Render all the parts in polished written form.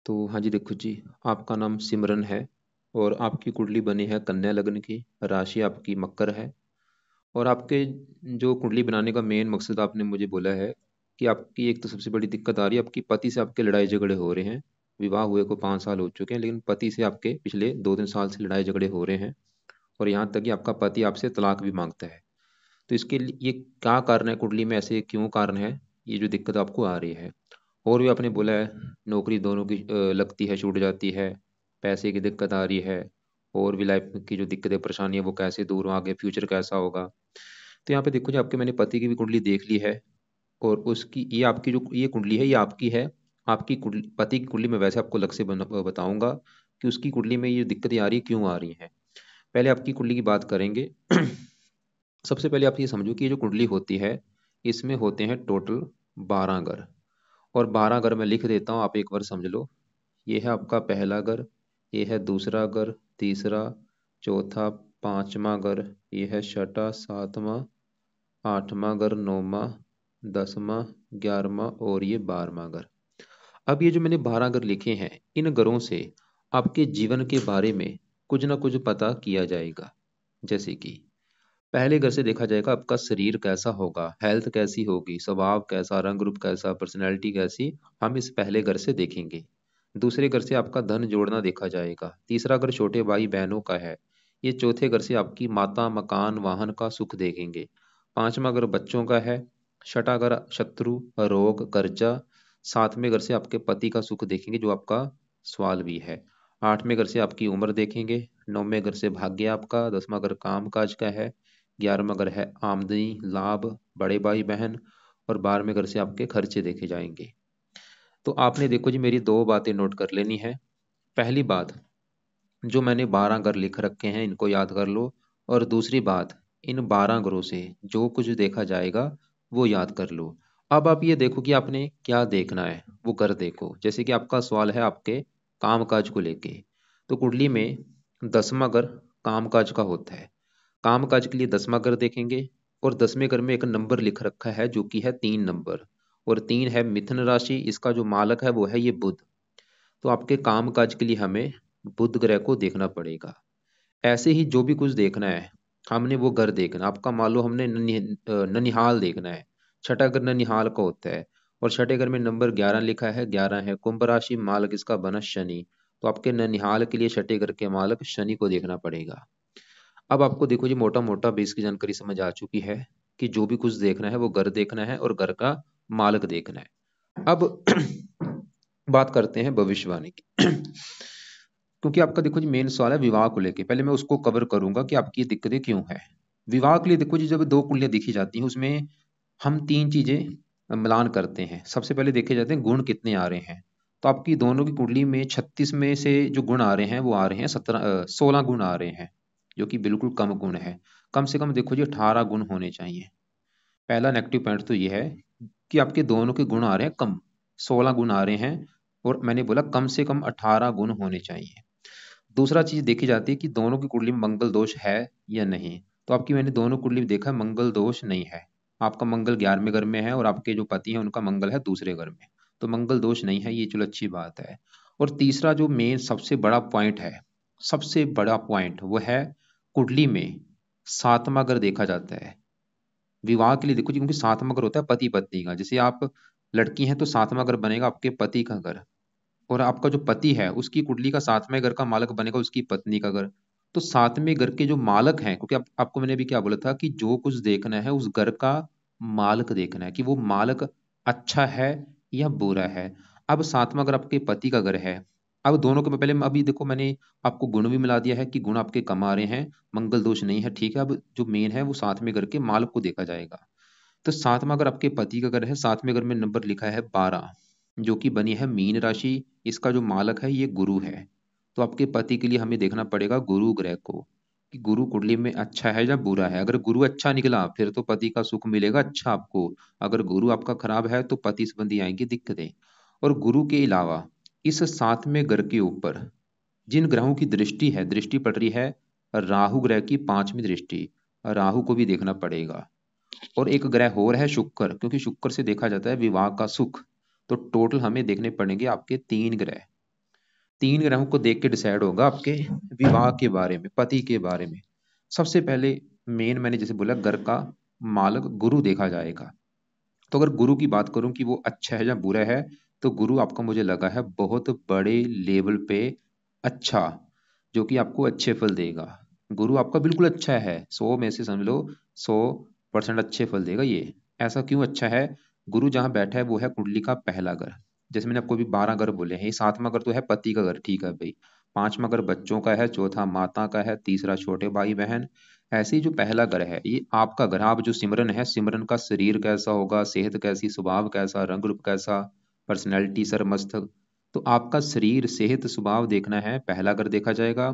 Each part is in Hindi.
तो हाँ जी, देखो जी, आपका नाम सिमरन है और आपकी कुंडली बनी है कन्या लग्न की, राशि आपकी मकर है। और आपके जो कुंडली बनाने का मेन मकसद आपने मुझे बोला है कि आपकी एक तो सबसे बड़ी दिक्कत आ रही है, आपकी पति से आपके लड़ाई झगड़े हो रहे हैं। विवाह हुए को 5 साल हो चुके हैं, लेकिन पति से आपके पिछले 2-3 साल से लड़ाई झगड़े हो रहे हैं। और यहाँ तक कि आपका पति आपसे तलाक भी मांगता है। तो इसके लिए ये क्या कारण है, कुंडली में ऐसे क्यों कारण है, ये जो दिक्कत आपको आ रही है। और भी आपने बोला है नौकरी दोनों की लगती है, छूट जाती है, पैसे की दिक्कत आ रही है, और भी लाइफ की जो दिक्कतें परेशानी है वो कैसे दूर हो, आगे फ्यूचर कैसा होगा। तो यहाँ पे देखो जी, आपके मैंने पति की भी कुंडली देख ली है। और उसकी ये आपकी जो ये कुंडली है ये आपकी है। आपकी कुंडली, पति की कुंडली में वैसे आपको अलग से बताऊंगा कि उसकी कुंडली में ये दिक्कतें आ रही है क्यों आ रही हैं। पहले आपकी कुंडली की बात करेंगे। सबसे पहले आप ये समझो कि ये जो कुंडली होती है इसमें होते हैं टोटल 12 घर। और 12 घर मैं लिख देता हूँ, आप एक बार समझ लो। ये है आपका पहला घर, ये है दूसरा घर, तीसरा, चौथा, पांचवा घर, ये है छठा, सातवां, आठवां घर, नौवां, 10वां, 11वां और ये 12वां घर। अब ये जो मैंने 12 घर लिखे हैं, इन घरों से आपके जीवन के बारे में कुछ ना कुछ पता किया जाएगा। जैसे कि पहले घर से देखा जाएगा आपका शरीर कैसा होगा, हेल्थ कैसी होगी, स्वभाव कैसा, रंग रूप कैसा, पर्सनैलिटी कैसी, हम इस पहले घर से देखेंगे। दूसरे घर से आपका धन जोड़ना देखा जाएगा। तीसरा घर छोटे भाई बहनों का है। ये चौथे घर से आपकी माता, मकान, वाहन का सुख देखेंगे। पांचवा घर बच्चों का है। छठा घर शत्रु, रोग, कर्जा। सातवें घर से आपके पति का सुख देखेंगे जो आपका सवाल भी है। आठवें घर से आपकी उम्र देखेंगे। नौवें घर से भाग्य आपका। 10वां घर काम काज का है। 11वां घर है आमदनी, लाभ, बड़े भाई बहन। और 12वें घर से आपके खर्चे देखे जाएंगे। तो आपने देखो जी मेरी दो बातें नोट कर लेनी है। पहली बात, जो मैंने 12 घर लिख रखे हैं इनको याद कर लो। और दूसरी बात, इन 12 घरों से जो कुछ देखा जाएगा वो याद कर लो। अब आप ये देखो कि आपने क्या देखना है, वो घर देखो। जैसे कि आपका सवाल है आपके काम काज को लेके। तो कुंडली में 10वां घर काम काज का होता है। काम काज के लिए 10वां घर देखेंगे। और 10वें घर में एक नंबर लिख रखा है जो कि है 3 नंबर। और 3 है मिथुन राशि, इसका जो मालक है वो है ये बुध। तो आपके काम काज के लिए हमें बुध ग्रह को देखना पड़ेगा। ऐसे ही जो भी कुछ देखना है, हमने वो घर देखना। आपका मान लो हमने ननिहाल देखना है। छठा घर ननिहाल का होता है। और छठे घर में नंबर 11 लिखा है, 11 है कुंभ राशि, मालक इसका बना शनि। तो आपके ननिहाल के लिए छठे घर के मालक शनि को देखना पड़ेगा। अब आपको देखो जी मोटा मोटा बेस की जानकारी समझ आ चुकी है कि जो भी कुछ देखना है वो घर देखना है और घर का मालक देखना है। अब बात करते हैं भविष्यवाणी की। क्योंकि आपका देखो जी मेन सवाल है विवाह को लेके, पहले मैं उसको कवर करूंगा कि आपकी दिक्कतें क्यों है। विवाह के लिए देखो जी जब दो कुंडलियां देखी जाती हैं उसमें हम तीन चीजें मिलान करते हैं। सबसे पहले देखे जाते हैं गुण कितने आ रहे हैं। तो आपकी दोनों की कुंडली में 36 में से जो गुण आ रहे हैं वो आ रहे हैं 16 गुण आ रहे हैं, जो कि बिल्कुल कम गुण है। कम से कम देखो जी 18 गुण होने चाहिए। पहला नेगेटिव पॉइंट तो ये है कि आपके दोनों के गुण आ रहे हैं कम, 16 गुण आ रहे हैं। और मैंने बोला कम से कम 18 गुण होने चाहिए। दूसरा चीज देखी जाती है कि दोनों की कुंडली में मंगल दोष है या नहीं। तो आपकी मैंने दोनों कुंडली में देखा मंगल दोष नहीं है। आपका मंगल 11वें घर में है और आपके जो पति हैं उनका मंगल है दूसरे घर में। तो मंगल दोष नहीं है, ये चलो अच्छी बात है। और तीसरा जो मेन सबसे बड़ा पॉइंट है, सबसे बड़ा पॉइंट वो है कुंडली में 7वां घर देखा जाता है विवाह के लिए। देखो जी क्योंकि 7वां घर होता है पति पत्नी का। जैसे आप लड़की हैं तो 7वां घर बनेगा आपके पति का घर। और आपका जो पति है उसकी कुंडली का 7वें घर का मालक बनेगा उसकी पत्नी का घर। तो 7वें घर के जो मालक हैं, क्योंकि आपको मैंने भी क्या बोला था कि जो कुछ देखना है उस घर का मालक देखना है कि वो मालक अच्छा है या बुरा है। अब 7वां घर आपके पति का घर है। अब दोनों के पहले अभी देखो मैंने आपको गुण भी मिला दिया है कि गुण आपके कम आ रहे हैं, मंगल दोष नहीं है, ठीक है। अब जो मेन है वो 7वें घर के मालक को देखा जाएगा। तो 7वां घर आपके पति का घर है। 7वें घर में नंबर लिखा है 12, जो कि बनी है मीन राशि। इसका जो मालक है ये गुरु है। तो आपके पति के लिए हमें देखना पड़ेगा गुरु ग्रह को कि गुरु कुंडली में अच्छा है या बुरा है। अगर गुरु अच्छा निकला फिर तो पति का सुख मिलेगा अच्छा आपको। अगर गुरु आपका खराब है तो पति संबंधी आएंगी दिक्कतें। और गुरु के अलावा इस 7वें घर के ऊपर जिन ग्रहों की दृष्टि है, दृष्टि पड़ रही है राहु ग्रह की 5वीं दृष्टि, राहु को भी देखना पड़ेगा। और एक ग्रह और है शुक्र, क्योंकि शुक्र से देखा जाता है विवाह का सुख। तो टोटल हमें देखने पड़ेंगे आपके 3 ग्रह। 3 ग्रहों को देख के डिसाइड होगा आपके विवाह के बारे में, पति के बारे में। सबसे पहले मेन मैंने जैसे बोला घर का मालक गुरु देखा जाएगा। तो अगर गुरु की बात करूं कि वो अच्छा है या बुरा है, तो गुरु आपका मुझे लगा है बहुत बड़े लेवल पे अच्छा, जो कि आपको अच्छे फल देगा। गुरु आपका बिल्कुल अच्छा है, 100 में से समझ लो 100% अच्छे फल देगा ये। ऐसा क्यों अच्छा है? गुरु जहाँ बैठा है वो है कुंडली का पहला घर। जैसे मैंने आपको भी 12 घर बोले हैं, ये 7वां घर तो है पति का घर, ठीक है भाई। 5वां घर बच्चों का है, चौथा माता का है, तीसरा छोटे भाई बहन। ऐसे ही जो पहला घर है ये आपका घर। आप जो सिमरन है, सिमरन का शरीर कैसा होगा, सेहत कैसी, स्वभाव कैसा, रंग रूप कैसा, पर्सनैलिटी, सर मस्तक। तो आपका शरीर, सेहत, स्वभाव देखना है, पहला घर देखा जाएगा।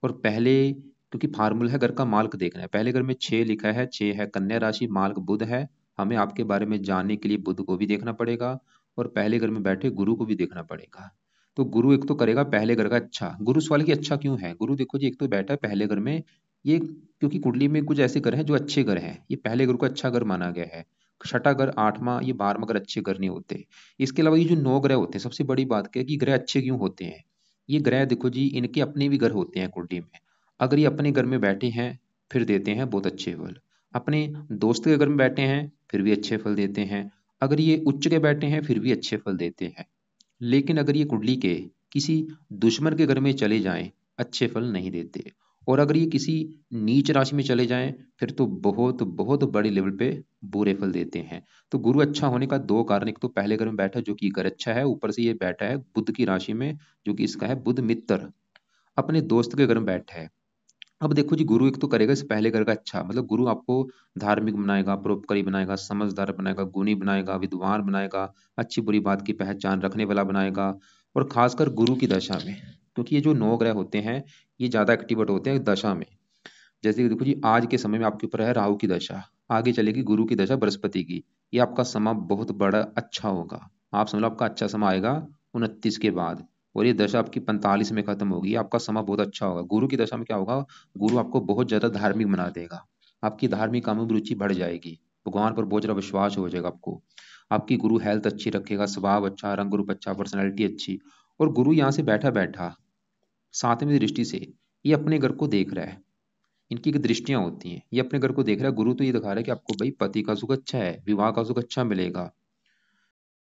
और पहले, क्योंकि फार्मूला है घर का माल्क देखना है, पहले घर में 6 लिखा है, 6 है कन्या राशि, माल्क बुध है। हमें आपके बारे में जानने के लिए बुध को भी देखना पड़ेगा और पहले घर में बैठे गुरु को भी देखना पड़ेगा। तो गुरु एक तो करेगा पहले घर का अच्छा। गुरु सवाल की अच्छा क्यों है? गुरु देखो जी, एक तो बैठा है पहले घर में, ये क्योंकि कुंडली में कुछ ऐसे घर हैं जो अच्छे घर हैं, ये पहले घर को अच्छा घर माना गया है। छठा घर, 8वां, ये 12वां घर अच्छे घर नहीं होते। इसके अलावा ये जो 9 ग्रह होते हैं, सबसे बड़ी बात क्या है कि ग्रह अच्छे क्यों होते हैं? ये ग्रह देखो जी, इनके अपने भी घर होते हैं कुंडली में। अगर ये अपने घर में बैठे हैं फिर देते हैं बहुत अच्छे फल। अपने दोस्त के घर में बैठे हैं फिर भी अच्छे फल देते हैं। अगर ये उच्च के बैठे हैं फिर भी अच्छे फल देते हैं। लेकिन अगर ये कुंडली के किसी दुश्मन के घर में चले जाएं, अच्छे फल नहीं देते। और अगर ये किसी नीच राशि में चले जाएं, फिर तो बहुत बहुत बड़े लेवल पे बुरे फल देते हैं। तो गुरु अच्छा होने का 2 कारण, एक तो पहले घर में बैठा जो कि घर अच्छा है, ऊपर से ये बैठा है बुध की राशि में, जो कि इसका है बुध मित्र, अपने दोस्त के घर में बैठा है। अब देखो जी, गुरु एक तो करेगा इस पहले घर का अच्छा, मतलब गुरु आपको धार्मिक बनाएगा, परोपकारी बनाएगा, समझदार बनाएगा, गुणी बनाएगा, विद्वान बनाएगा, अच्छी बुरी बात की पहचान रखने वाला बनाएगा। और खासकर गुरु की दशा में, क्योंकि ये जो 9 ग्रह होते हैं ये ज्यादा एक्टिवेट होते हैं दशा में। जैसे कि देखो जी, आज के समय में आपके ऊपर है राहु की दशा, आगे चलेगी गुरु की दशा बृहस्पति की। ये आपका समय बहुत बड़ा अच्छा होगा। आप समझ लो आपका अच्छा समय आएगा 29 के बाद, और ये दशा आपकी 45 में खत्म होगी। आपका समय बहुत अच्छा होगा। गुरु की दशा में क्या होगा? गुरु आपको बहुत ज्यादा धार्मिक बना देगा। आपकी धार्मिक कामों में रुचि बढ़ जाएगी, भगवान पर बहुत ज्यादा विश्वास हो जाएगा आपको। आपकी गुरु हेल्थ अच्छी रखेगा, स्वभाव अच्छा, रंग रूप अच्छा, पर्सनैलिटी अच्छी। और गुरु यहाँ से बैठा बैठा 7वीं दृष्टि से ये अपने घर को देख रहा है। इनकी एक दृष्टियां होती हैं, ये अपने घर को देख रहा है। गुरु तो ये दिखा रहा है कि आपको भाई पति का सुख अच्छा है, विवाह का सुख अच्छा मिलेगा,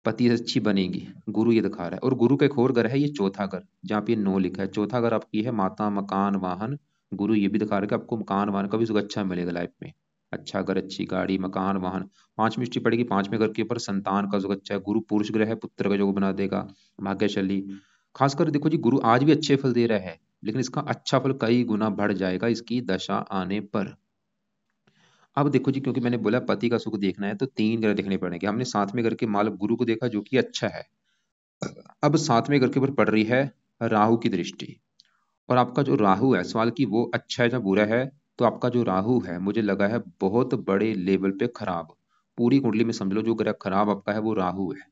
पति अच्छी बनेगी। गुरु ये दिखा रहा है। और गुरु का एक और घर है, ये चौथा घर, जहाँ पे 9 लिखा है। चौथा घर आपकी है माता, मकान, वाहन। गुरु ये भी दिखा रहा है कि आपको मकान वाहन का भी सुख अच्छा मिलेगा लाइफ में। अच्छा घर, अच्छी गाड़ी, मकान, वाहन। 5वीं दृष्टि पड़ेगी 5वें घर के ऊपर, संतान का सुख अच्छा है। गुरु पुरुष ग्रह है, पुत्र का योग बना देगा, भाग्यशाली। खासकर देखो जी, गुरु आज भी अच्छे फल दे रहा है, लेकिन इसका अच्छा फल कई गुना बढ़ जाएगा इसकी दशा आने पर। अब देखो जी, क्योंकि मैंने बोला पति का सुख देखना है तो 3 ग्रह देखने पड़ेंगे। हमने 7वें घर के मालक गुरु को देखा जो कि अच्छा है। अब 7वें घर के ऊपर पड़ रही है राहु की दृष्टि। और आपका जो राहु है, सवाल की वो अच्छा है या बुरा है? तो आपका जो राहु है मुझे लगा है बहुत बड़े लेवल पे खराब। पूरी कुंडली में समझ लो जो ग्रह खराब आपका है वो राहु है।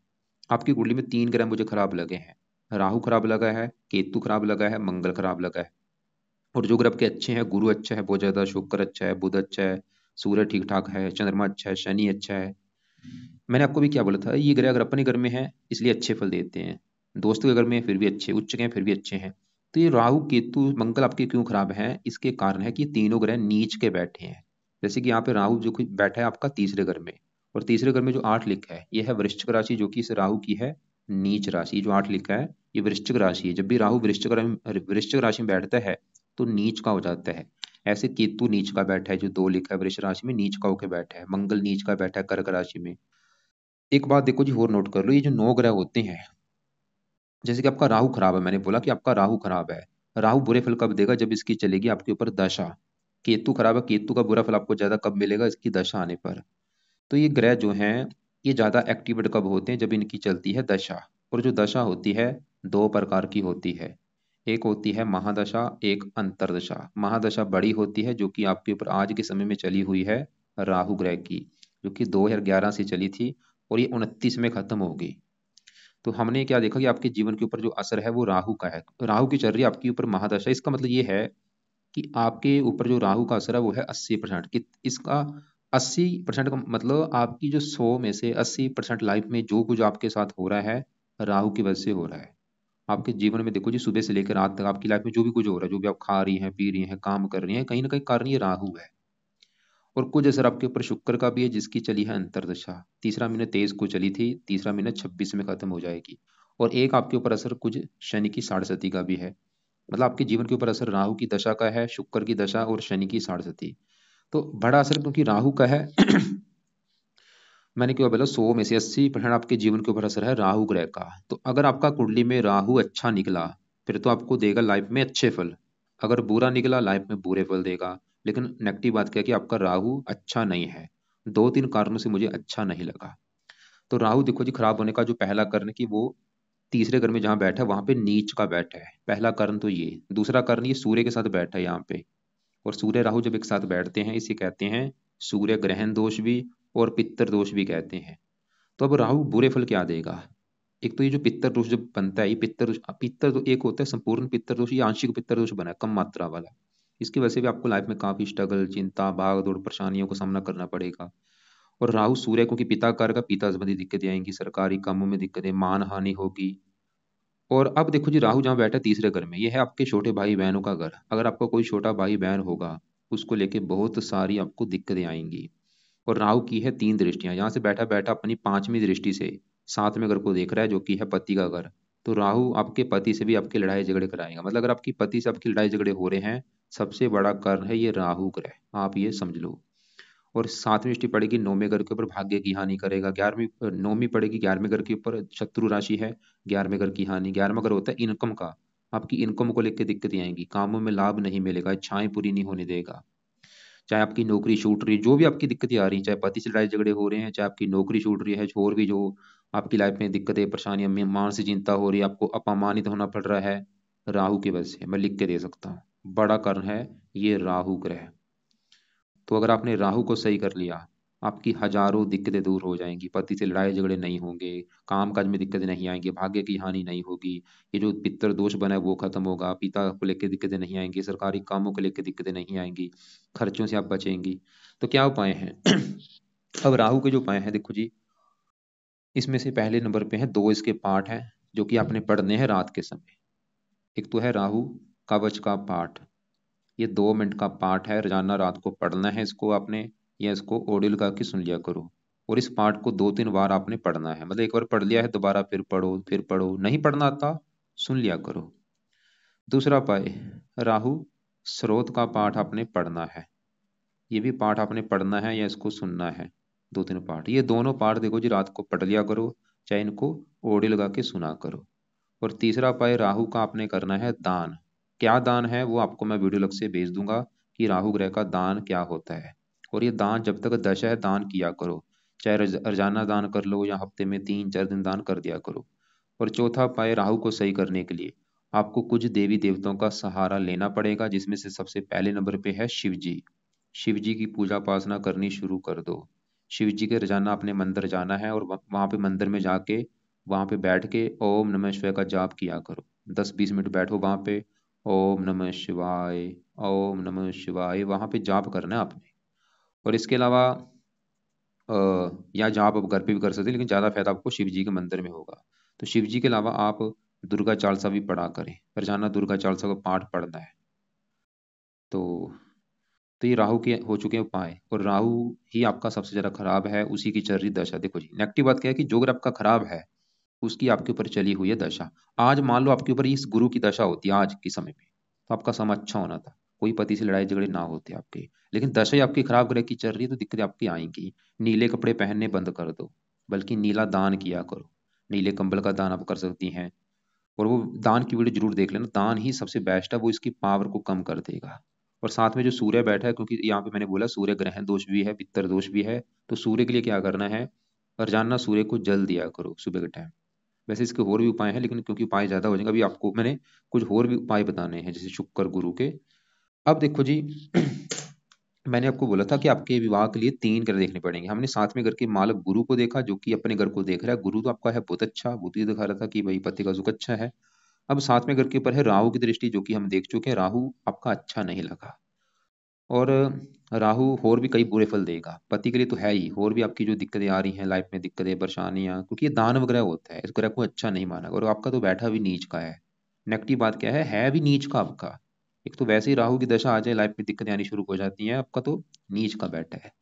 आपकी कुंडली में 3 ग्रह मुझे खराब लगे हैं। राहु खराब लगा है, केतु खराब लगा है, मंगल खराब लगा है। और जो ग्रह आपके अच्छे हैं, गुरु अच्छा है बहुत ज्यादा, शुक्र अच्छा है, बुध अच्छा है, सूर्य ठीक ठाक है, चंद्रमा अच्छा है, शनि अच्छा है। मैंने आपको भी क्या बोला था, ये ग्रह अगर अपने घर में है इसलिए अच्छे फल देते हैं, दोस्त के घर में है फिर भी अच्छे, उच्च के हैं फिर भी अच्छे हैं। तो ये राहु केतु मंगल आपके क्यों खराब हैं? इसके कारण है कि ये तीनों ग्रह नीच के बैठे हैं। जैसे कि यहाँ पे राहु जो कि बैठा है आपका तीसरे घर में, और तीसरे घर में जो 8 लिखा है ये है वृश्चिक राशि, जो कि इस राहु की है नीच राशि। जो 8 लिखा है ये वृश्चिक राशि है। जब भी राहु वृश्चिक राशि में बैठता है तो नीच का हो जाता है। ऐसे केतु नीच का बैठा है, जो 2 लिखा है वृश्चिक राशि में नीच का होकर बैठा है। मंगल नीच का बैठा है कर्क राशि में। एक बात देखो जी और नोट कर लो, ये जो 9 ग्रह होते हैं, जैसे कि आपका राहु खराब है, मैंने बोला कि आपका राहु खराब है। राहु बुरे फल कब देगा? जब इसकी चलेगी आपके ऊपर दशा। केतु खराब है, केतु का बुरा फल आपको ज्यादा कब मिलेगा? इसकी दशा आने पर। तो ये ग्रह जो हैं ये ज्यादा एक्टिवेट कब होते हैं? जब इनकी चलती है दशा। और जो दशा होती है 2 प्रकार की होती है, एक होती है महादशा, एक अंतरदशा। महादशा बड़ी होती है जो कि आपके ऊपर आज के समय में चली हुई है राहु ग्रह की, जो कि 2011 से चली थी और ये 29 में खत्म होगी। तो हमने क्या देखा कि आपके जीवन के ऊपर जो असर है वो राहु का है। राहु की चल रही है आपके ऊपर महादशा। इसका मतलब ये है कि आपके ऊपर जो राहु का असर है वो है 80%। कि इसका 80% का मतलब आपकी जो 100 में से 80% लाइफ में जो कुछ आपके साथ हो रहा है राहु की वजह से हो रहा है। आपके जीवन में देखो जी, सुबह से लेकर रात तक आपकी लाइफ में जो भी कुछ हो रहा है, जो भी आप खा रही हैं, पी रही हैं, काम कर रही हैं, कहीं ना कहीं कारण ये राहु है। और कुछ असर आपके ऊपर शुक्र का भी है, जिसकी चली है अंतरदशा। तीसरा महीना 23 को चली थी, तीसरा महीना 26 में खत्म हो जाएगी। और एक आपके ऊपर असर कुछ शनि की साढ़े का भी है। मतलब आपके जीवन के ऊपर असर राहु की दशा का है, शुक्र की दशा और शनि की साढ़े। तो बड़ा असर क्योंकि राहु का है। मैंने क्यों बोला 100 में से 80% आपके जीवन के ऊपर असर है राहु ग्रह का। तो अगर आपका कुंडली में राहु अच्छा निकला, फिर तो आपको देगा लाइफ में अच्छे फल। अगर बुरा निकला, लाइफ में बुरे फल देगा। लेकिन नेगेटिव बात क्या है कि आपका राहु अच्छा नहीं है। दो तीन कारणों से मुझे अच्छा नहीं लगा। तो राहु देखो जी, खराब होने का जो पहला कारण कि वो तीसरे घर में जहां बैठा है वहां पे नीच का बैठा है, पहला कारण तो ये। दूसरा कारण ये सूर्य के साथ बैठा है यहाँ पे। और सूर्य राहु जब एक साथ बैठते हैं, इसे कहते हैं सूर्य ग्रहण दोष भी और पित्तर दोष भी कहते हैं। तो अब राहु बुरे फल क्या देगा? एक तो ये जो पित्तर दोष जब बनता है, ये पित्तर दोष, पित्तर तो एक होता है संपूर्ण पित्तर दोष, ये आंशिक पित्तर दोष बना है कम मात्रा वाला। इसकी वजह से भी आपको लाइफ में काफी स्ट्रगल, चिंता, भाग दौड़, परेशानियों का सामना करना पड़ेगा। और राहु सूर्य को कि पिता कार का, पिता संबंधी दिक्कतें आएंगी, सरकारी कामों में दिक्कतें, मान हानि होगी। और अब देखो जी, राहु जहाँ बैठा है तीसरे घर में, ये है आपके छोटे भाई बहनों का घर। अगर आपका कोई छोटा भाई बहन होगा, उसको लेके बहुत सारी आपको दिक्कतें आएंगी। और राहु की है 3 दृष्टियां, यहाँ से बैठा बैठा अपनी 5वीं दृष्टि से 7वें घर को देख रहा है, जो कि है पति का घर। तो राहु आपके पति से भी आपके लड़ाई झगड़े कराएगा। मतलब अगर आपकी पति से आपकी लड़ाई झगड़े हो रहे हैं, सबसे बड़ा कारण है ये राहु ग्रह, आप ये समझ लो। और 7वीं दृष्टि पड़ेगी 9वें घर के ऊपर, भाग्य की हानि करेगा। 11वीं 9वीं पड़ेगी 11वें घर के ऊपर, शत्रु राशि है। 11वें घर की हानि, 11वां घर होता है इनकम का। आपकी इनकम को लेकर दिक्कतें आएंगी, कामों में लाभ नहीं मिलेगा, इच्छाएं पूरी नहीं होने देगा। चाहे आपकी नौकरी छूट रही, जो भी आपकी दिक्कतें आ रही हैं, चाहे पति से लड़ाई झगड़े हो रहे हैं, चाहे आपकी नौकरी छूट रही है, और भी जो आपकी लाइफ में दिक्कतें, परेशानियां, मानसिक चिंता हो रही है, आपको अपमानित होना पड़ रहा है, राहु की वजह से। मैं लिख के दे सकता हूँ, बड़ा कारण है ये राहु ग्रह। तो अगर आपने राहु को सही कर लिया, आपकी हजारों दिक्कतें दूर हो जाएंगी। पति से लड़ाई झगड़े नहीं होंगे, काम काज में दिक्कतें नहीं आएंगी, भाग्य की हानि नहीं होगी। ये जो पितर दोष बना है वो खत्म होगा, पिता को लेकर दिक्कतें नहीं आएंगी, सरकारी कामों को लेकर दिक्कतें नहीं आएंगी, खर्चों से आप बचेंगी। तो क्या उपाय हैं? अब राहु के जो उपाय हैं देखो जी, इसमें से पहले नंबर पे है, 2 इसके पाठ हैं जो कि आपने पढ़ने हैं रात के समय। एक तो है राहु कवच का पाठ। ये 2 मिनट का पाठ है, रोजाना रात को पढ़ना है इसको आपने, या इसको ऑडियो लगा के सुन लिया करो। और इस पाठ को 2-3 बार आपने पढ़ना है। मतलब एक बार पढ़ लिया है, दोबारा फिर पढ़ो, फिर पढ़ो, नहीं पढ़ना आता सुन लिया करो। दूसरा उपाय, राहु स्रोत का पाठ आपने पढ़ना है। ये भी पाठ आपने पढ़ना है या इसको सुनना है। 2-3 पाठ, ये दोनों पाठ देखो जी रात को पढ़ लिया करो, चाहे इनको ऑडियो लगा के सुना करो। और तीसरा उपाय राहु का आपने करना है दान। क्या दान है वो आपको मैं वीडियो लग से भेज दूंगा कि राहु ग्रह का दान क्या होता है। और ये दान जब तक दशा है दान किया करो, चाहे रोजाना दान कर लो या हफ्ते में 3-4 दिन दान कर दिया करो। और चौथा उपाय राहु को सही करने के लिए आपको कुछ देवी देवताओं का सहारा लेना पड़ेगा, जिसमें से सबसे पहले नंबर पे है शिव जी। शिव जी की पूजा उपासना करनी शुरू कर दो। शिव जी के रोजाना अपने मंदिर जाना है, और वहां पे मंदिर में जाके वहां पे बैठ के ओम नमः शिवाय का जाप किया करो। 10-20 मिनट बैठो वहां पे, ओम नमः शिवाय, ओम नमः शिवाय, वहां पे जाप करना है आपने। और इसके अलावा या जाप आप घर पे भी कर सकते हैं, लेकिन ज्यादा फायदा आपको शिव जी के मंदिर में होगा। तो शिव जी के अलावा आप दुर्गा चालीसा भी पढ़ा करें, रोजाना दुर्गा चालीसा का पाठ पढ़ना है। तो तो ये राहु के हो चुके हैं उपाय। और राहु ही आपका सबसे ज्यादा खराब है, उसी की चल रही दशा। देखो जी, नेगेटिव बात क्या है कि जो अगर आपका खराब है, उसकी आपके ऊपर चली हुई है दशा। आज मान लो आपके ऊपर इस गुरु की दशा होती है आज के समय में, तो आपका समय अच्छा होना था, कोई पति से लड़ाई झगड़े ना होते आपके। लेकिन दशा ही आपकी खराब ग्रह की चल रही है, तो दिक्कतें आपकी आएंगी। नीले कपड़े पहनने बंद कर दो, बल्कि नीला दान किया करो। नीले कंबल का दान आप कर सकती हैं। और वो दान की वीडियो जरूर देख लेना, दान ही सबसे बेस्ट है, वो इसकी पावर को कम कर देगा। और साथ में जो सूर्य बैठा है, क्योंकि यहाँ पे मैंने बोला सूर्य ग्रहण दोष भी है, पित्तर दोष भी है, तो सूर्य के लिए क्या करना है, रोजाना सूर्य को जल दिया करो सुबह के टाइम। वैसे इसके और भी उपाय हैं, लेकिन क्योंकि उपाय ज्यादा हो जाएंगे, अभी आपको मैंने कुछ और भी उपाय बताने हैं, जैसे शुक्र गुरु के। अब देखो जी, मैंने आपको बोला था कि आपके विवाह के लिए 3 ग्रह देखने पड़ेंगे। हमने 7वें घर के मालक गुरु को देखा, जो कि अपने घर को देख रहा है। गुरु तो आपका है बहुत अच्छा, बुद्धि ये दिखा रहा था कि भाई पति का सुख अच्छा है। अब 7वें घर के ऊपर है राहु की दृष्टि, जो कि हम देख चुके हैं, राहु आपका अच्छा नहीं लगा। और राहु और भी कई बुरे फल देगा, पति के लिए तो है ही, और भी आपकी जो दिक्कतें आ रही हैं लाइफ में, दिक्कतें परेशानियां, क्योंकि ये दानव ग्रह होता है, इस ग्रह को अच्छा नहीं माना, और आपका तो बैठा भी नीच का है। नेगेटिव बात क्या है भी नीच का आपका। एक तो वैसे ही राहु की दशा आ जाए लाइफ में दिक्कतें आनी शुरू हो जाती हैं, आपका तो नीच का बैठा है।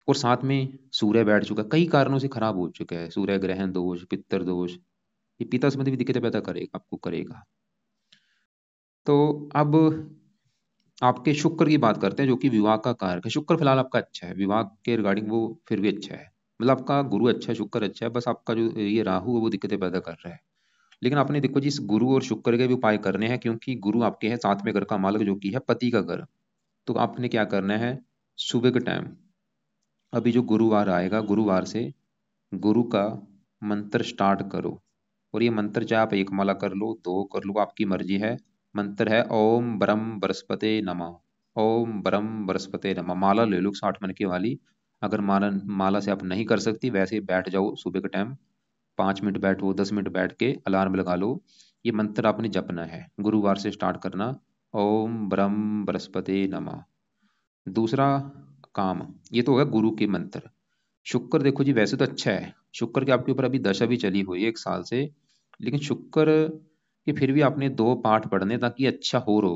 और साथ में सूर्य बैठ चुका, कई कारणों से खराब हो चुका है, सूर्य ग्रहण दोष, पितर दोष, ये पिता संबंधी भी दिक्कतें पैदा करेगा, आपको करेगा। तो अब आपके शुक्र की बात करते हैं, जो कि विवाह का कारक है। शुक्र फिलहाल आपका अच्छा है, विवाह के रिगार्डिंग वो फिर भी अच्छा है, मतलब आपका गुरु अच्छा है, शुक्र अच्छा है, बस आपका जो ये राहु है वो दिक्कतें पैदा कर रहा है। लेकिन आपने देखो जी, इस गुरु और शुक्र के भी उपाय करने हैं, क्योंकि गुरु आपके हैं सातवें घर का मालक, जो कि है पति का घर। तो आपने क्या करना है, सुबह के टाइम, अभी जो गुरुवार आएगा, गुरुवार से गुरु का मंत्र स्टार्ट करो। और ये मंत्र चाहे आप एक माला कर लो, दो कर लो, आपकी मर्जी है। मंत्र है ओम ब्रह्म बृहस्पते नमः। ओम ब्रह्म बृहस्पते नमः, माला ले लो 60 मन की वाली। अगर माला माला से आप नहीं कर सकती, वैसे ही बैठ जाओ सुबह के टाइम, 5 मिनट बैठो, 10 मिनट बैठ के अलार्म लगा लो। ये मंत्र आपने जपना है, गुरुवार से स्टार्ट करना, ओम ब्रह्म बृहस्पते नमः। दूसरा काम, ये तो होगा गुरु के मंत्र। शुक्र देखो जी, वैसे तो अच्छा है, शुक्र के आपके ऊपर अभी दशा भी चली हुई है 1 साल से, लेकिन शुक्र के फिर भी आपने 2 पाठ पढ़ने ताकि अच्छा हो रो।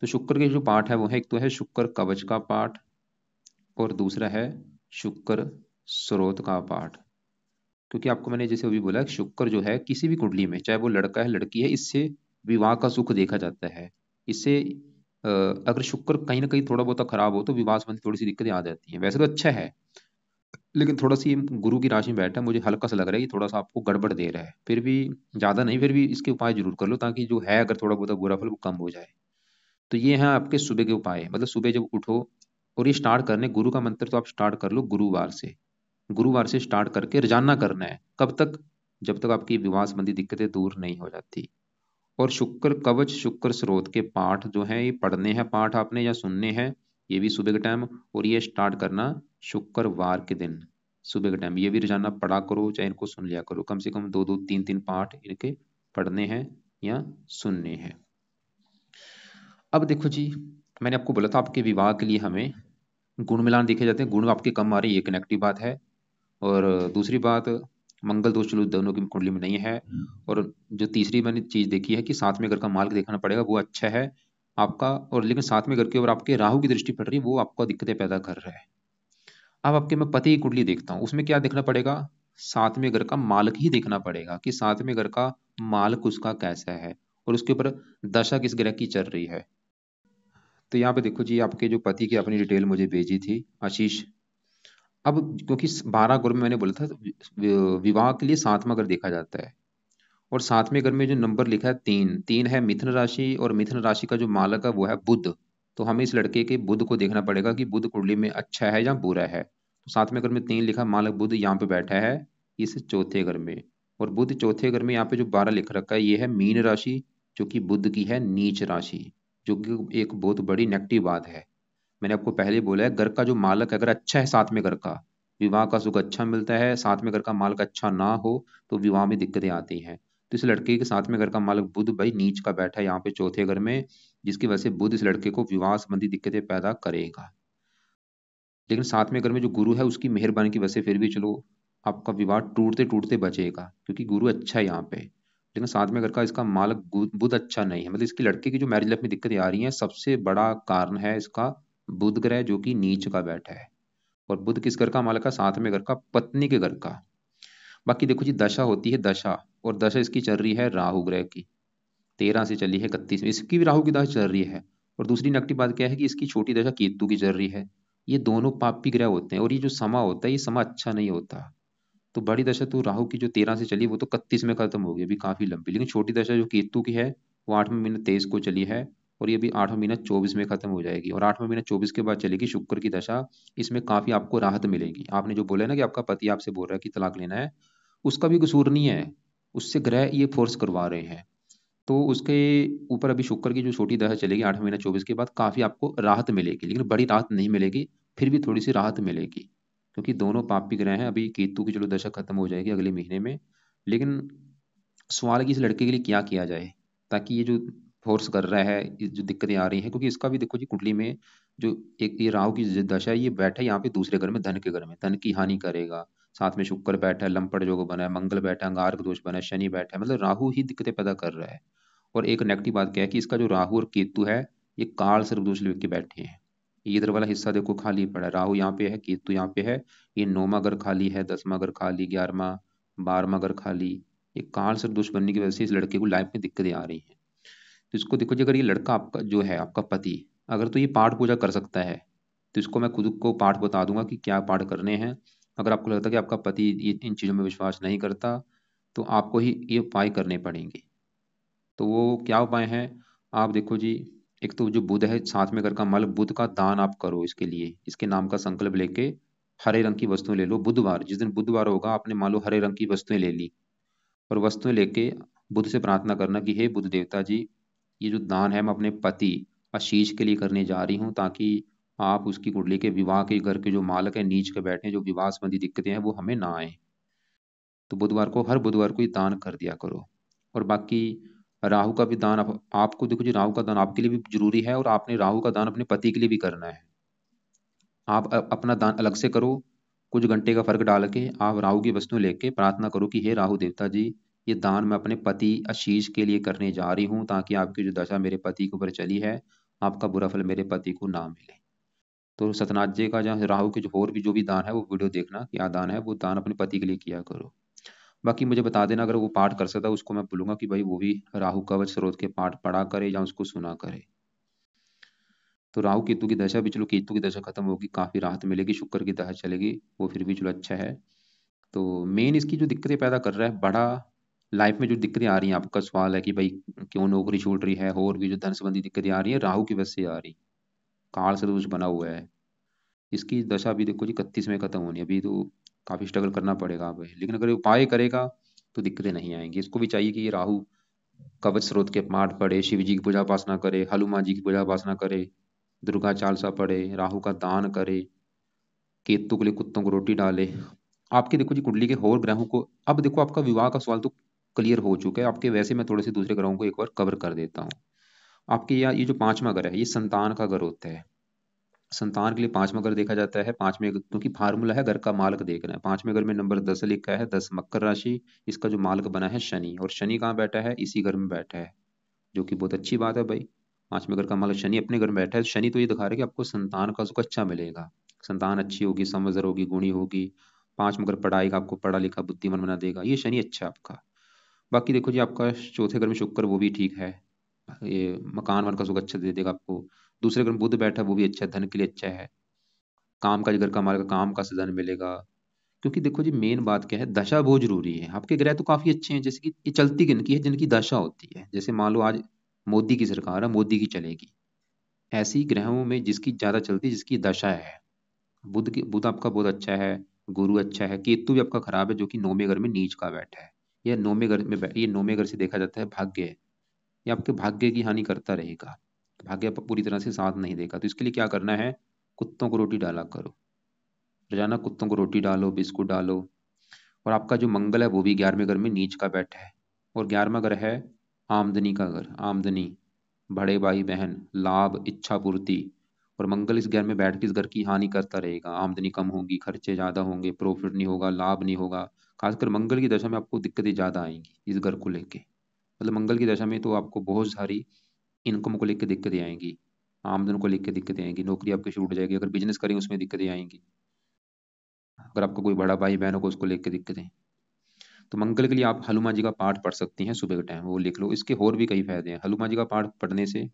तो शुक्र के जो पाठ है वो है, एक तो है शुक्र कवच का पाठ, और दूसरा है शुक्र स्रोत का पाठ। क्योंकि आपको मैंने जैसे अभी बोला, शुक्र जो है किसी भी कुंडली में, चाहे वो लड़का है लड़की है, इससे विवाह का सुख देखा जाता है। इससे अगर शुक्र कहीं ना कहीं थोड़ा बहुत खराब हो तो विवाह संबंधी थोड़ी सी दिक्कतें आ जाती हैं। वैसे तो अच्छा है, लेकिन थोड़ा सी गुरु की राशि में बैठा है, मुझे हल्का सा लग रहा है कि थोड़ा सा आपको गड़बड़ दे रहा है। फिर भी ज्यादा नहीं, फिर भी इसके उपाय जरूर कर लो, ताकि जो है अगर थोड़ा बहुत बुरा फल वो कम हो जाए। तो ये है आपके सुबह के उपाय, मतलब सुबह जब उठो, और ये स्टार्ट करने गुरु का मंत्र तो आप स्टार्ट कर लो गुरुवार से। गुरुवार से स्टार्ट करके रोजाना करना है, कब तक, जब तक आपकी विवाह संबंधी दिक्कतें दूर नहीं हो जाती। और शुक्र कवच, शुक्र स्रोत के पाठ जो है ये पढ़ने हैं, पाठ आपने या सुनने हैं, ये भी सुबह के टाइम। और ये स्टार्ट करना शुक्रवार के दिन सुबह के टाइम, ये भी रोजाना पढ़ा करो, चाहे इनको सुन लिया करो, कम से कम दो दो तीन तीन पाठ इनके पढ़ने हैं या सुनने हैं। अब देखो जी, मैंने आपको बोला था आपके विवाह के लिए हमें गुण मिलान देखे जाते हैं, गुण आपके कम आ रही है, ये कनेक्टिव बात है। और दूसरी बात, मंगल दोष चलो दोनों की कुंडली में नहीं है। और जो तीसरी मैंने चीज देखी है कि सातवें घर का मार्ग देखना पड़ेगा, वो अच्छा है आपका। और लेकिन सातवें घर के ऊपर आपके राहु की दृष्टि पड़ रही है, वो आपको दिक्कतें पैदा कर रहा है। अब आपके मैं पति की कुंडली देखता हूँ, उसमें क्या देखना पड़ेगा, सातवें घर का मालक ही देखना पड़ेगा कि सातवें घर का मालक उसका कैसा है, और उसके ऊपर दशा किस ग्रह की चल रही है। तो यहाँ पे देखो जी, आपके जो पति की अपनी डिटेल मुझे भेजी थी आशीष। अब क्योंकि 12 घर में मैंने बोला था, विवाह के लिए सातवां घर देखा जाता है। और सातवें घर में जो नंबर लिखा है 3, 3 है मिथुन राशि, और मिथुन राशि का जो मालक है वो है बुध। तो हमें इस लड़के के बुध को देखना पड़ेगा कि बुध कुंडली में अच्छा है या बुरा है। तो सातवें घर में 3 लिखा, मालक बुध यहाँ पे बैठा है इस चौथे घर में। और बुध चौथे घर में यहाँ पे जो 12 लिख रखा है, ये है मीन राशि, जो कि बुध की है नीच राशि, जो कि एक बहुत बड़ी नेगेटिव बात है। मैंने आपको पहले ही बोला है, घर का जो मालक अगर अच्छा है, सातवें घर का, विवाह का सुख अच्छा मिलता है। सातवें घर का मालक अच्छा ना हो तो विवाह में दिक्कतें आती हैं। तो इस लड़के के सातवें घर का मालक बुध भाई नीच का बैठा है यहाँ पे चौथे घर में, जिसकी वजह से बुध इस लड़के को विवाह संबंधी दिक्कतें पैदा करेगा। लेकिन सातवें घर में जो गुरु है उसकी मेहरबानी की वजह से फिर भी चलो आपका विवाह टूटते टूटते बचेगा, क्योंकि गुरु अच्छा है यहाँ पे। लेकिन सातवें घर का इसका मालक बुध अच्छा नहीं है, मतलब इसकी लड़के की जो मैरिज लाइफ में दिक्कतें आ रही हैं, सबसे बड़ा कारण है इसका बुध ग्रह, जो कि नीच का बैठा है। और बुध किस घर का मालक है, सातवें घर का, पत्नी के घर का। बाकी देखो जी, दशा होती है दशा, और दशा इसकी चल रही है राहु ग्रह की, 13 से चली है 31 में, इसकी भी राहु की दशा चल रही है। और दूसरी नेगेटिव बात क्या है कि इसकी छोटी दशा केतु की चल रही है। ये दोनों पापी ग्रह होते हैं, और ये जो समा होता है ये समा अच्छा नहीं होता। तो बड़ी दशा तो राहु की जो 13 से चली वो तो 31 में खत्म हो गई, अभी काफी लंबी। लेकिन छोटी दशा जो केतु की है वो 8वें महीने 23 को चली है, और ये भी 8वां महीना 24 में खत्म हो जाएगी। और 8वां महीना 24 के बाद चलेगी शुक्र की दशा। इसमें काफी आपको राहत मिलेगी। आपने जो बोला है ना कि आपका पति आपसे बोल रहा है कि तलाक लेना है, उसका भी कसूर नहीं है, उससे ग्रह ये फोर्स करवा रहे हैं। तो उसके ऊपर अभी शुक्र की जो छोटी दशा चलेगी 8वां महीना 24 के बाद, काफी आपको राहत मिलेगी, लेकिन बड़ी राहत नहीं मिलेगी, फिर भी थोड़ी सी राहत मिलेगी। क्योंकि दोनों पापी ग्रह हैं, अभी केतु की चलो दशा खत्म हो जाएगी अगले महीने में। लेकिन सवाल है कि इस लड़के के लिए क्या किया जाए, ताकि ये जो फोर्स कर रहा है, जो दिक्कतें आ रही हैं, क्योंकि इसका भी देखो जी कुंडली में जो एक ये राहु की दशा है, ये बैठा है यहाँ पे दूसरे घर में, धन के घर में, धन की हानि करेगा। साथ में शुक्र बैठा है, लंपट योग बना है, मंगल बैठा है, अंगारक दोष बना है, शनि बैठा है, मतलब राहु ही दिक्कतें पैदा कर रहा है। और एक नेगेटिव बात क्या है कि इसका जो राहु और केतु है, ये काल सर्प दोष लेके बैठे हैं। ये इधर वाला हिस्सा देखो खाली पड़ा है, राहु यहाँ पे है, केतु यहाँ पे है, ये 9वां घर खाली है, 10वां घर खाली, 11वां 12वां घर खाली। ये काल सर्प दोष बनने की वजह से इस लड़के को लाइफ में दिक्कतें आ रही हैं। तो इसको देखो जी, अगर ये लड़का आपका जो है, आपका पति, अगर तो ये पाठ पूजा कर सकता है, तो इसको मैं खुद को पाठ बता दूंगा कि क्या पाठ करने हैं। अगर आपको लगता है कि आपका पति इन चीज़ों में विश्वास नहीं करता, तो आपको ही ये उपाय करने पड़ेंगे। तो वो क्या उपाय हैं? आप देखो जी, एक तो जो बुध है, साथ में घर का मल, बुध का दान आप करो इसके लिए, इसके नाम का संकल्प लेके हरे रंग की वस्तुएं ले लो। बुधवार, जिस दिन बुधवार होगा, आपने मान लो हरे रंग की वस्तुएं ले ली, और वस्तुएं लेके बुध से प्रार्थना करना कि हे बुध देवता जी, ये जो दान है मैं अपने पति आशीष के लिए करने जा रही हूँ, ताकि आप उसकी कुंडली के विवाह के घर के जो मालक है, नीच के बैठे हैं, जो विवाह संबंधी दिक्कतें हैं, वो हमें ना आए। तो बुधवार को, हर बुधवार को ये दान कर दिया करो। और बाकी राहु का भी दान आपको देखो जी, राहु का दान आपके लिए भी जरूरी है, और आपने राहु का दान अपने पति के लिए भी करना है। आप अपना दान अलग से करो, कुछ घंटे का फर्क डाल के आप राहु की वस्तु लेके प्रार्थना करो कि हे राहु देवता जी, ये दान मैं अपने पति आशीष के लिए करने जा रही हूँ, ताकि आपकी जो दशा मेरे पति के ऊपर चली है, आपका बुरा फल मेरे पति को ना मिले। तो सतनाथ जी का जहाँ राहु के जो और भी जो भी दान है, वो वीडियो देखना, क्या दान है, वो दान अपने पति के लिए किया करो। बाकी मुझे बता देना, अगर वो पाठ कर सकता है, उसको मैं बोलूंगा कि भाई वो भी राहु कवच स्रोत के पाठ पढ़ा करे या उसको सुना करे। तो राहु केतु की दशा भी, चलो केतु की दशा खत्म होगी, काफी राहत मिलेगी, शुक्र की दशा चलेगी, वो फिर भी चलो अच्छा है। तो मेन इसकी जो दिक्कतें पैदा कर रहा है बड़ा, लाइफ में जो दिक्कतें आ रही हैं, आपका सवाल है कि भाई क्यों नौकरी छूट रही है, और भी जो धन संबंधी दिक्कतें आ रही है, राहु की वजह से आ रही, काल से दोष बना हुआ है। इसकी दशा भी देखो जी 31 में खत्म होनी है, अभी तो काफी स्ट्रगल करना पड़ेगा अब, लेकिन अगर ये उपाय करेगा तो दिक्कतें नहीं आएंगी। इसको भी चाहिए कि ये राहु कवच स्रोत के पाठ पढ़े, शिव जी की पूजा उपासना करे, हनुमान जी की पूजा उपासना करे, दुर्गा चालीसा पढ़े, राहु का दान करे, केतु के लिए कुत्तों को रोटी डाले। आपके देखो जी कुंडली के और ग्रहों को, अब देखो आपका विवाह का सवाल तो क्लियर हो चुका है आपके, वैसे मैं थोड़े से दूसरे ग्रहों को एक बार कवर कर देता हूँ। आपके यहाँ ये जो 5वां घर है, ये संतान का घर होता है। संतान के लिए 5वां घर देखा जाता है। पांचवें, क्योंकि फार्मूला है घर का मालक देखना है, 5वें घर में नंबर 10 लिखा है, 10 मकर राशि, इसका जो मालक बना है शनि, और शनि कहाँ बैठा है? इसी घर में बैठा है, जो कि बहुत अच्छी बात है भाई। 5वें घर का मालक शनि अपने घर में बैठा है, शनि तो ये दिखा रहा है कि आपको संतान का सुख अच्छा मिलेगा, संतान अच्छी होगी, समझदार होगी, गुणी होगी। 5वां घर पढ़ाई का, आपको पढ़ा लिखा बुद्धिमान बना देगा, ये शनि अच्छा है आपका। बाकी देखो जी, आपका चौथे घर में शुक्र, वो भी ठीक है, ये मकान वन का सुख अच्छा दे देगा आपको। दूसरे घर में बुध बैठा है, वो भी अच्छा है, धन के लिए अच्छा है। काम का, घर का मालक, काम का धन मिलेगा। क्योंकि देखो जी, मेन बात क्या है, दशा बहुत जरूरी है। आपके ग्रह तो काफी अच्छे हैं, जैसे कि ये चलती किनकी है? जिनकी दशा होती है। जैसे मान लो आज मोदी की सरकार है, मोदी की चलेगी, ऐसी ग्रहों में जिसकी ज्यादा चलती है, जिसकी दशा है। बुध आपका बहुत अच्छा है, गुरु अच्छा है, केतु भी आपका खराब है, जो कि 9वें घर में नीच का बैठा है। यह 9वें घर में ये 9वें घर से देखा जाता है भाग्य है। ये आपके भाग्य की हानि करता रहेगा, भाग्य पूरी तरह से साथ नहीं देगा। तो इसके लिए क्या करना है? कुत्तों को रोटी डाला करो, रोजाना कुत्तों को रोटी डालो, बिस्कुट डालो। और आपका जो मंगल है, वो भी 11वें घर में नीच का बैठा है, और 11वां घर है आमदनी का घर, आमदनी, बड़े भाई बहन, लाभ, इच्छा पूर्ति। और मंगल इस घर में बैठ के इस घर की हानि करता रहेगा, आमदनी कम होगी, खर्चे ज्यादा होंगे, प्रॉफिट नहीं होगा, लाभ नहीं होगा। खासकर मंगल की दशा में आपको दिक्कतें ज्यादा आएंगी इस घर को लेके। मतलब मंगल की दशा में तो आपको बहुत सारी इनकम को लेकर दिक्कतें आएंगी, आमदन को लेकर दिक्कतें आएंगी, नौकरी आपकी छूट जाएगी, अगर बिजनेस करें उसमें दिक्कतें आएंगी, अगर आपका कोई बड़ा भाई बहन हो उसको लेकर दिक्कतें। तो मंगल के लिए आप हनुमान जी का पाठ पढ़ सकती हैं सुबह के टाइम, वो लिख लो। इसके और भी कई फायदे हैं हनुमान जी का पाठ पढ़ने से।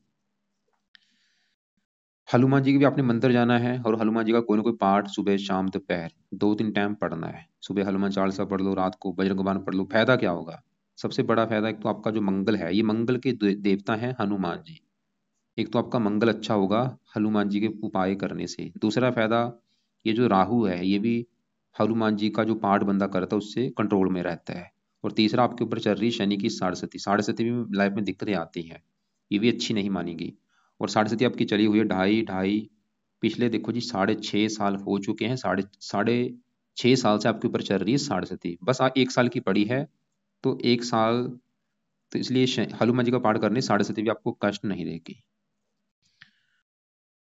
हनुमान जी के भी आपने मंदिर जाना है, और हनुमान जी का कोई ना कोई पाठ सुबह शाम दोपहर 2-3 टाइम पढ़ना है। सुबह हनुमान चालीसा पढ़ लो, रात को बजरंग बाण पढ़ लो। फायदा क्या होगा? सबसे बड़ा फायदा, एक तो आपका जो मंगल है, ये मंगल के देवता हैं हनुमान जी, एक तो आपका मंगल अच्छा होगा हनुमान जी के उपाय करने से। दूसरा फायदा, ये जो राहु है, ये भी हनुमान जी का जो पाठ बंदा करता है उससे कंट्रोल में रहता है। और तीसरा, आपके ऊपर चल रही शनि की साढ़े साढ़े भी लाइफ में दिक्कतें आती हैं, ये भी अच्छी नहीं मानेगी। और साढ़े आपकी चली हुई है ढाई ढाई, पिछले देखो जी 6.5 साल हो चुके हैं, साढ़े साढ़े 6 साल से आपके ऊपर चल रही है साढ़े बस 1 साल की पड़ी है। तो 1 साल तो इसलिए हनुमान जी का पाठ करने 7:30 भी आपको कष्ट नहीं देगी।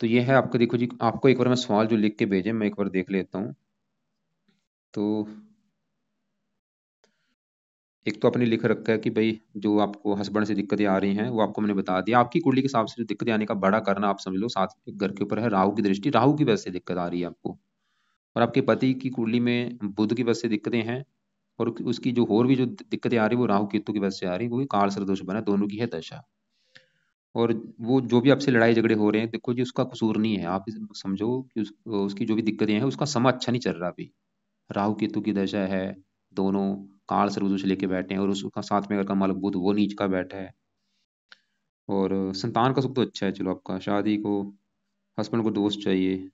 तो ये है आपका, देखो जी, आपको एक बार मैं सवाल जो लिख के भेजे मैं एक बार देख लेता हूँ। तो एक तो आपने लिख रखा है कि भाई जो आपको हस्बैंड से दिक्कतें आ रही हैं वो आपको मैंने बता दिया। आपकी कुंडली के हिसाब से जो दिक्कतें आने का बड़ा कारण आप समझ लो, साथ घर के ऊपर है राहु की दृष्टि, राहु की वजह से दिक्कत आ रही है आपको। और आपके पति की कुंडली में बुध की वजह से दिक्कतें हैं, और उसकी जो और भी जो दिक्कतें आ रही है वो राहु केतु की वजह से आ रही है, वो काल सर्पदोष बना, दोनों की है दशा। और वो जो भी आपसे लड़ाई झगड़े हो रहे हैं, देखो जी उसका कसूर नहीं है। आप समझो कि उसकी जो भी दिक्कतें हैं उसका समय अच्छा नहीं चल रहा अभी। राहु केतु की दशा है, दोनों काल सर्पदोष लेके बैठे हैं, और उसका साथ में अगर का मालक बुध वो नीच का बैठा है। और संतान का सुख तो अच्छा है, चलो आपका शादी को हस्बैंड को दोस्त चाहिए।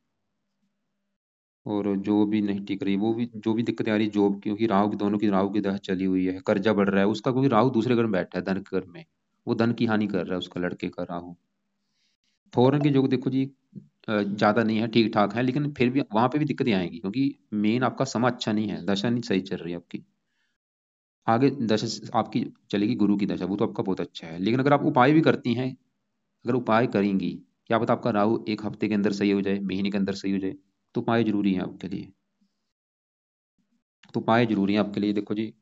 और जो भी नहीं टिक रही, वो भी जो भी दिक्कतें आ रही जॉब की, क्योंकि राहु की, दोनों की राहु की दशा चली हुई है, कर्जा बढ़ रहा है उसका, क्योंकि राहु दूसरे घर में बैठा है धन के घर में, वो धन की हानि कर रहा है उसका, लड़के का राहु। फॉरन के जो देखो जी ज्यादा नहीं है, ठीक ठाक है, लेकिन फिर भी वहां पे भी दिक्कतें आएंगी, क्योंकि मेन आपका समय अच्छा नहीं है, दशा नहीं सही चल रही है आपकी। आगे दशा आपकी चलेगी गुरु की दशा, वो तो आपका बहुत अच्छा है, लेकिन अगर आप उपाय भी करती हैं, अगर उपाय करेंगी, क्या पता आपका राहु एक हफ्ते के अंदर सही हो जाए, महीने के अंदर सही हो जाए। तो उपाय जरूरी है आपके लिए, तो उपाय जरूरी है आपके लिए, देखो जी।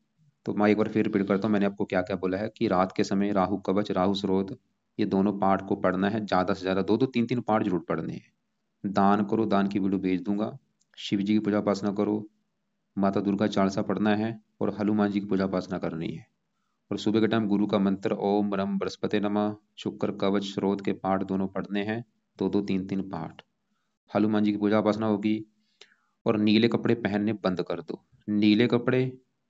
तो मैं एक बार फिर रिपीट करता हूँ, मैंने आपको क्या क्या बोला है कि रात के समय राहु कवच, राहु स्रोत, ये दोनों पाठ को पढ़ना है, ज्यादा से ज्यादा 2-2 3-3 पाठ जरूर पढ़ने हैं। दान करो, दान की वीडियो भेज दूंगा। शिव जी की पूजा उपासना करो, माता दुर्गा चालीसा पढ़ना है, और हनुमान जी की पूजा उपासना करनी है। और सुबह के टाइम गुरु का मंत्र ओम ब्रह्म बृहस्पति नमः, शुक्र कवच स्रोत के पाठ दोनों पढ़ने हैं, 2-2 3-3 पाठ। हनुमान जी की पूजा उपासना होगी। और नीले कपड़े पहनने बंद कर दो। नीले कपड़े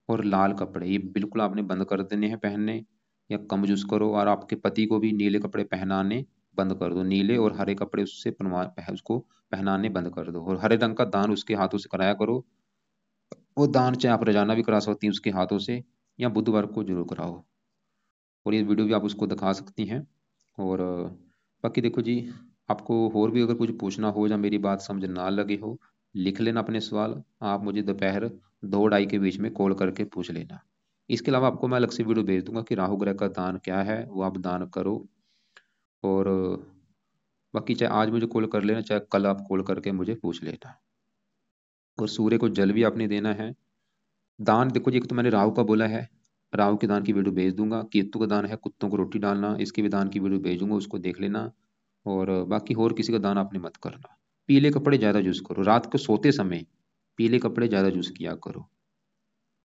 और लाल कपड़े ये बिल्कुल आपने बंद कर देने हैं पहनने, या कम यूज करो। और आपके पति को भी नीले कपड़े पहनाने बंद कर दो, नीले और हरे कपड़े उससे उसको पहनाने बंद कर दो। और हरे रंग का दान उसके हाथों से कराया करो। वो दान चाहे आप रोजाना भी करा सकती हैं उसके हाथों से, या बुधवार को जरूर कराओ। और ये वीडियो भी आप उसको दिखा सकती हैं। और बाकी देखो जी, आपको और भी अगर कुछ पूछना हो या मेरी बात समझ ना लगे हो, लिख लेना अपने सवाल। आप मुझे दोपहर 2-2:30 के बीच में कॉल करके पूछ लेना। इसके अलावा आपको मैं अलग से वीडियो भेज दूंगा कि राहु ग्रह का दान क्या है, वो आप दान करो। और बाकी चाहे आज मुझे कॉल कर लेना, चाहे कल आप कॉल करके मुझे पूछ लेना। और सूर्य को जल भी आपने देना है। दान देखो जी, एक तो मैंने राहु का बोला है, राहु के दान की वीडियो भेज दूंगा। केतु का दान है कुत्तों को रोटी डालना, इसके भी दान की वीडियो भेजूंगा, उसको देख लेना। और बाकी और किसी का दान आपने मत करना। पीले कपड़े ज्यादा यूज करो, रात को सोते समय पीले कपड़े ज्यादा यूज किया करो।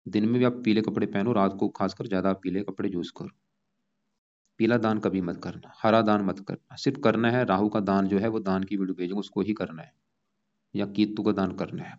दिन में भी आप पीले कपड़े पहनो, रात को खासकर ज्यादा पीले कपड़े यूज करो। पीला दान कभी मत करना, हरा दान मत करना, सिर्फ करना है राहु का दान जो है वो दान की वीडियो भेजूंगा, उसको ही करना है, या केतु का दान करना है।